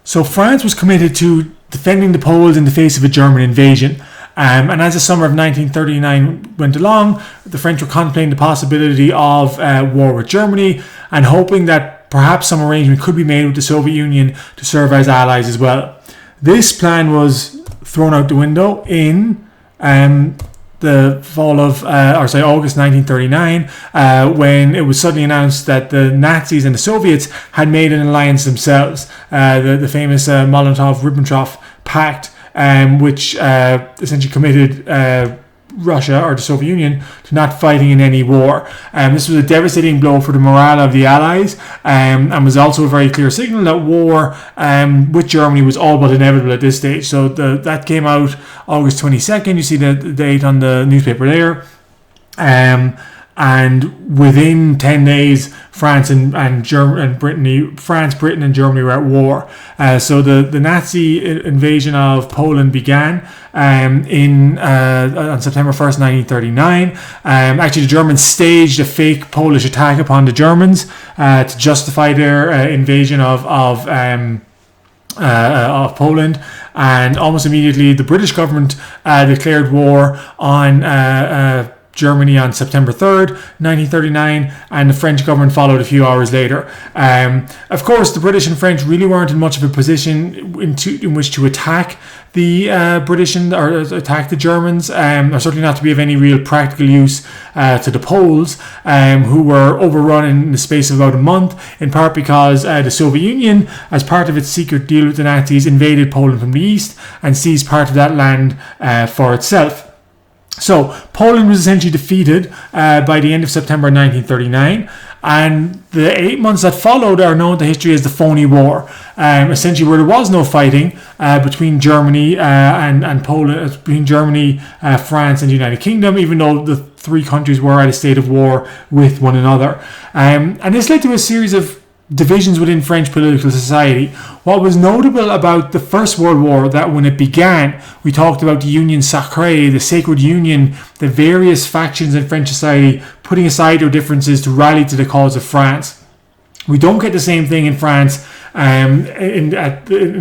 So France was committed to defending the Poles in the face of a German invasion. And as the summer of 1939 went along, the French were contemplating the possibility of war with Germany and hoping that perhaps some arrangement could be made with the Soviet Union to serve as allies as well. This plan was thrown out the window in the fall of, August 1939, when it was suddenly announced that the Nazis and the Soviets had made an alliance themselves, the famous Molotov-Ribbentrop Pact, which essentially committed Russia or the Soviet Union to not fighting in any war. This was a devastating blow for the morale of the Allies, and was also a very clear signal that war with Germany was all but inevitable at this stage. So that came out August 22nd. You see the date on the newspaper there. And within 10 days, France, Britain, and Germany were at war. So the Nazi invasion of Poland began on September 1st, 1939. Actually, the Germans staged a fake Polish attack upon the Germans to justify their invasion of Poland. And almost immediately, the British government declared war on Germany on September 3rd, 1939, and the French government followed a few hours later. Of course, the British and French really weren't in much of a position in which to attack the British or attack the Germans, or certainly not to be of any real practical use to the Poles, who were overrun in the space of about a month, in part because the Soviet Union, as part of its secret deal with the Nazis, invaded Poland from the east and seized part of that land for itself. So Poland was essentially defeated by the end of September 1939, and the 8 months that followed are known to history as the Phony War, essentially where there was no fighting between Germany and Poland, between Germany, France and the United Kingdom, even though the three countries were at a state of war with one another. And this led to a series of divisions within French political society. What was notable about the First World War, that when it began, we talked about the Union Sacrée, the sacred union, the various factions in French society putting aside their differences to rally to the cause of France. We don't get the same thing in France in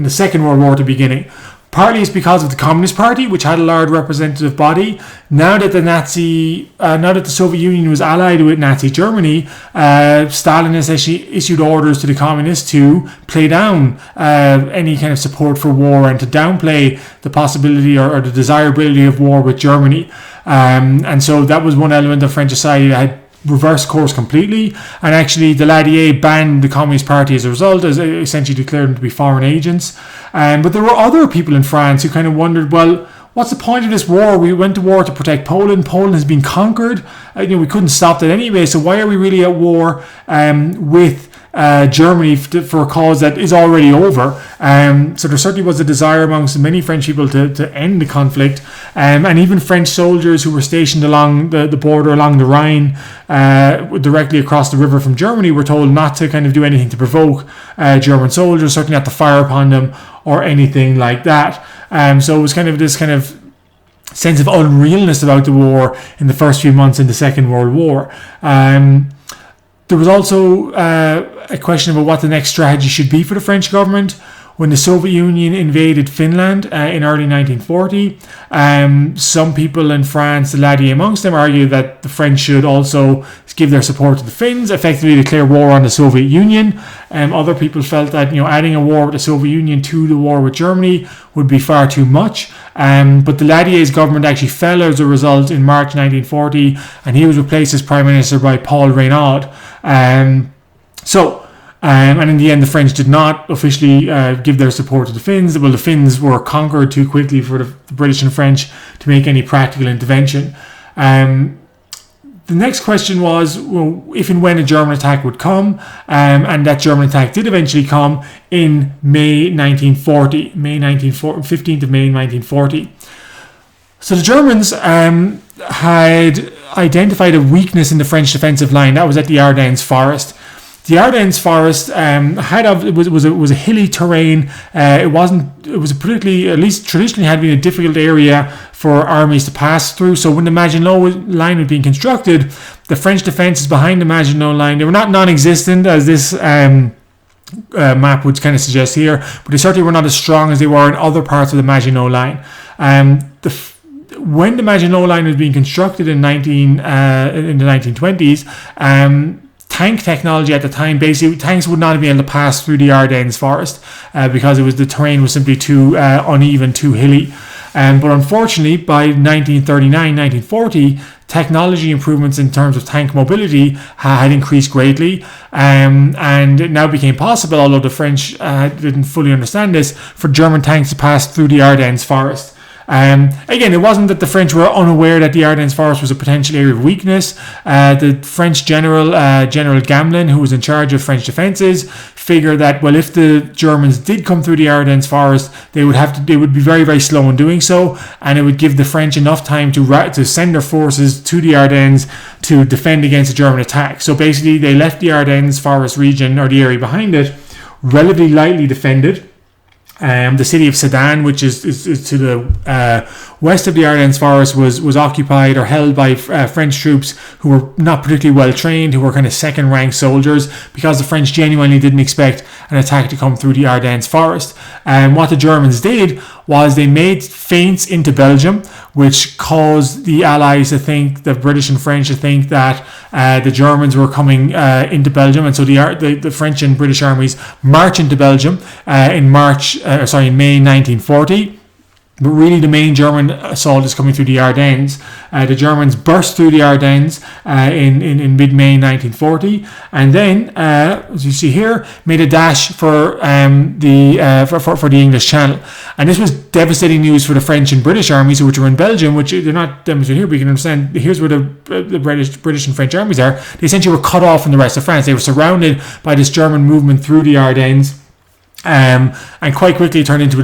the Second World War at the beginning. Partly it's because of the Communist Party, which had a large representative body. Now that the Soviet Union was allied with Nazi Germany, Stalin essentially issued orders to the communists to play down any kind of support for war and to downplay the possibility or the desirability of war with Germany. And so that was one element of French society that had reversed course completely, and actually Daladier banned the Communist Party as a result, as essentially declared them to be foreign agents. But there were other people in France who kind of wondered, well, what's the point of this war? We went to war to protect Poland. Poland has been conquered. We couldn't stop that anyway, so why are we really at war with Germany for a cause that is already over? So there certainly was a desire amongst many French people to end the conflict, and even French soldiers who were stationed along the border along the Rhine, directly across the river from Germany, were told not to kind of do anything to provoke German soldiers, certainly not to fire upon them or anything like that. So it was kind of this kind of sense of unrealness about the war in the first few months in the Second World War. There was also a question about what the next strategy should be for the French government. When the Soviet Union invaded Finland in early 1940, some people in France, Daladier amongst them, argued that the French should also give their support to the Finns, effectively declare war on the Soviet Union. Other people felt that adding a war with the Soviet Union to the war with Germany would be far too much. But Daladier's government actually fell as a result in March 1940, and he was replaced as Prime Minister by Paul Reynaud. And in the end, the French did not officially give their support to the Finns. Well, the Finns were conquered too quickly for the British and French to make any practical intervention. The next question was, if and when a German attack would come, and that German attack did eventually come in May 1940, 15th of May 1940. So the Germans had identified a weakness in the French defensive line. That was at the Ardennes Forest. The Ardennes Forest was a hilly terrain. It was a particularly, at least traditionally, had been a difficult area for armies to pass through. So when the Maginot Line was being constructed, the French defences behind the Maginot Line, they were not non-existent, as this map would kind of suggest here, but they certainly were not as strong as they were in other parts of the Maginot Line. When the Maginot Line was being constructed in the 1920s, tank technology at the time, basically tanks would not be able to pass through the Ardennes forest because the terrain was simply too uneven, too hilly. But unfortunately, by 1939, 1940, technology improvements in terms of tank mobility had increased greatly, and it now became possible, although the French didn't fully understand this, for German tanks to pass through the Ardennes forest. Again, it wasn't that the French were unaware that the Ardennes forest was a potential area of weakness. The French General Gamelin, who was in charge of French defences, figured that, well, if the Germans did come through the Ardennes forest, they would be very, very slow in doing so, and it would give the French enough time to send their forces to the Ardennes to defend against a German attack. So basically, they left the Ardennes forest region, or the area behind it, relatively lightly defended. The city of Sedan, which is to the west of the Ardennes forest, was occupied or held by French troops who were not particularly well trained, who were kind of second rank soldiers, because the French genuinely didn't expect an attack to come through the Ardennes forest. And what the Germans did was they made feints into Belgium, which caused the Allies to think, the British and French to think, that the Germans were coming into Belgium, and so the French and British armies march into Belgium in May 1940. But really, the main German assault is coming through the Ardennes. The Germans burst through the Ardennes in mid-May 1940, and then, as you see here, made a dash for the English Channel. And this was devastating news for the French and British armies, which were in Belgium, which they're not demonstrated here, but you can understand. Here's where the British and French armies are. They essentially were cut off from the rest of France. They were surrounded by this German movement through the Ardennes. And quite quickly turned into a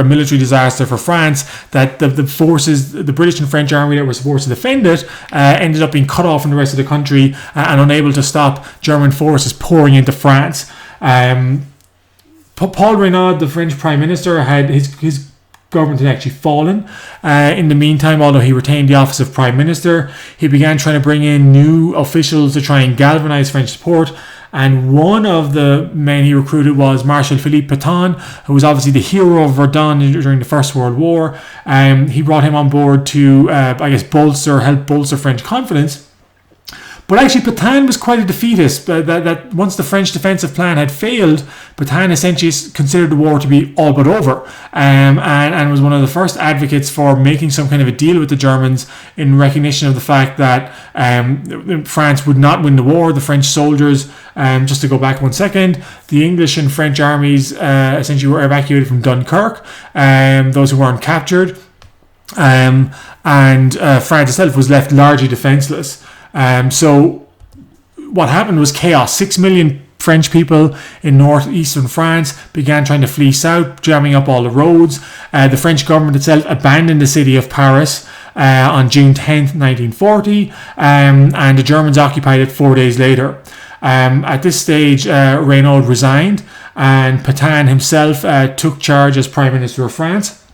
military disaster for France, that the forces, the British and French army that were supposed to defend it, ended up being cut off from the rest of the country and unable to stop German forces pouring into France. Paul Reynaud, the French Prime Minister, had his government had actually fallen. In the meantime, although he retained the office of Prime Minister, he began trying to bring in new officials to try and galvanize French support. And one of the men he recruited was Marshal Philippe Pétain, who was obviously the hero of Verdun during the First World War. He brought him on board to, help bolster French confidence. But actually, Pétain was quite a defeatist. That once the French defensive plan had failed, Pétain essentially considered the war to be all but over, and was one of the first advocates for making some kind of a deal with the Germans in recognition of the fact that France would not win the war. The French soldiers, just to go back 1 second, the English and French armies essentially were evacuated from Dunkirk, those who weren't captured, and France itself was left largely defenseless. So what happened was chaos. 6 million French people in northeastern France began trying to flee south, jamming up all the roads. The French government itself abandoned the city of Paris on June 10th, 1940, and the Germans occupied it 4 days later. At this stage, Reynaud resigned, and Pétain himself took charge as Prime Minister of France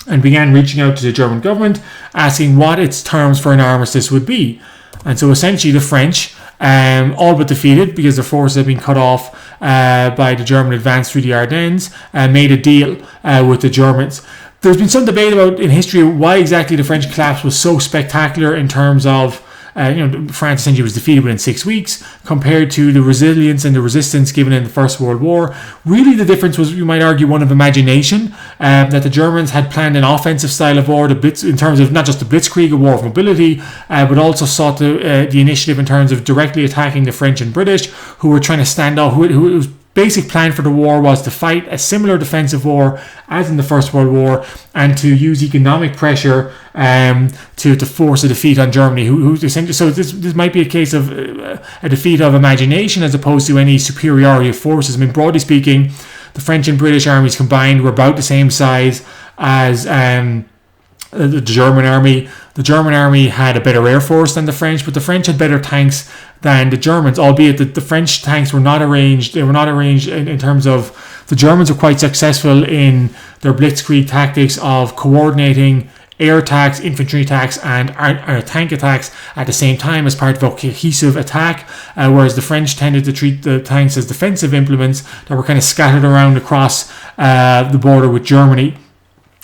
and began reaching out to the German government, asking what its terms for an armistice would be. And so essentially the French, all but defeated because their forces had been cut off by the German advance through the Ardennes, made a deal with the Germans. There's been some debate about in history why exactly the French collapse was so spectacular in terms of France essentially was defeated within 6 weeks compared to the resilience and the resistance given in the First World War. Really, the difference was, you might argue, one of imagination, that the Germans had planned an offensive style of war, in terms of not just the Blitzkrieg, a war of mobility, but also sought the initiative in terms of directly attacking the French and British, who were trying to stand out, whose basic plan for the war was to fight a similar defensive war as in the First World War, and to use economic pressure to force a defeat on Germany. Who essentially, so this might be a case of a defeat of imagination as opposed to any superiority of forces. I mean, broadly speaking, the French and British armies combined were about the same size as the German army. The German army had a better air force than the French, but the French had better tanks than the Germans, albeit that the French tanks were not arranged. They were not arranged in terms of, the Germans were quite successful in their blitzkrieg tactics of coordinating air attacks, infantry attacks, and tank attacks at the same time as part of a cohesive attack, whereas the French tended to treat the tanks as defensive implements that were kind of scattered around across the border with Germany.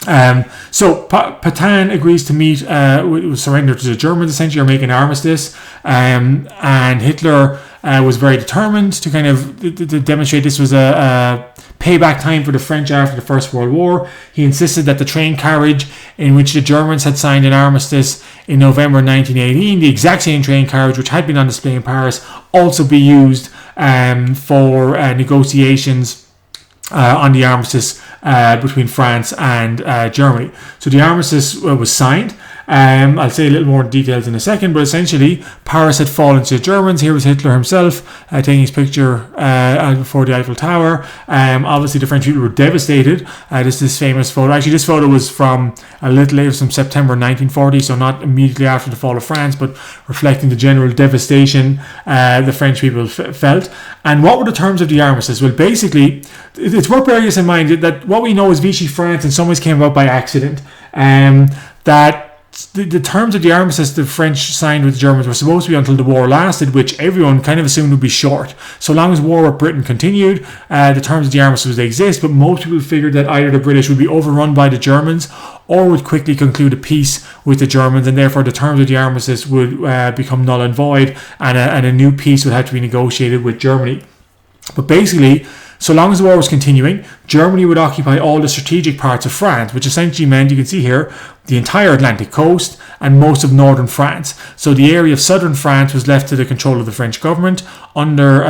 So Pétain agrees to meet, surrender to the Germans, essentially, or make an armistice, and Hitler was very determined to kind of to demonstrate this was a payback time for the French after the First World War. He insisted that the train carriage in which the Germans had signed an armistice in November 1918, the exact same train carriage which had been on display in Paris, also be used for negotiations on the armistice between France and Germany. So the armistice was signed. I'll say a little more details in a second, but essentially Paris had fallen to the Germans. Here was Hitler himself taking his picture before the Eiffel Tower. Obviously the French people were devastated. This famous photo. Actually, this photo was from a little later, from September 1940, so not immediately after the fall of France, but reflecting the general devastation the French people felt. And what were the terms of the armistice? Well, basically, it's worth bearing this in mind that what we know as Vichy France in some ways came about by accident. That the terms of the armistice the French signed with the Germans were supposed to be until the war lasted, which everyone kind of assumed would be short. So long as war with Britain continued, the terms of the armistice would exist, but most people figured that either the British would be overrun by the Germans or would quickly conclude a peace with the Germans, and therefore the terms of the armistice would become null and void, and a new peace would have to be negotiated with Germany. But basically, so long as the war was continuing, Germany would occupy all the strategic parts of France, which essentially meant, you can see here, the entire Atlantic coast and most of northern France. So the area of southern France was left to the control of the French government under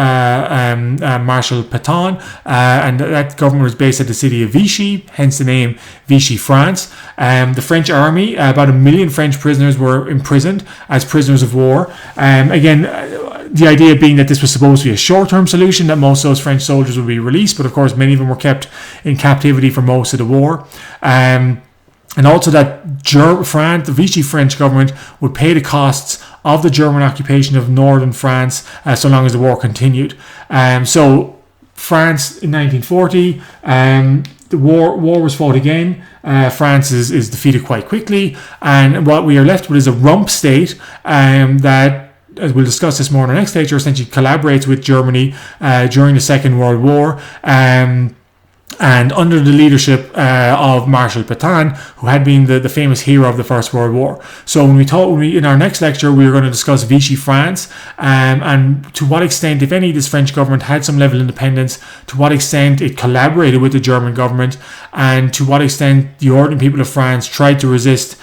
Marshal Pétain, and that government was based at the city of Vichy, hence the name Vichy France. The French army, about 1 million French prisoners were imprisoned as prisoners of war. The idea being that this was supposed to be a short-term solution, that most of those French soldiers would be released, but of course many of them were kept in captivity for most of the war. And also that the Vichy French government would pay the costs of the German occupation of northern France so long as the war continued. So France in 1940, the war was fought again. France is defeated quite quickly, and what we are left with is a rump state that, as we'll discuss this more in our next lecture, essentially collaborates with Germany during the Second World War, and under the leadership of Marshal Pétain, who had been the famous hero of the First World War. So in our next lecture, we are going to discuss Vichy France, and to what extent, if any, this French government had some level of independence, to what extent it collaborated with the German government, and to what extent the ordinary people of France tried to resist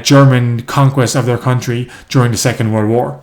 German conquest of their country during the Second World War.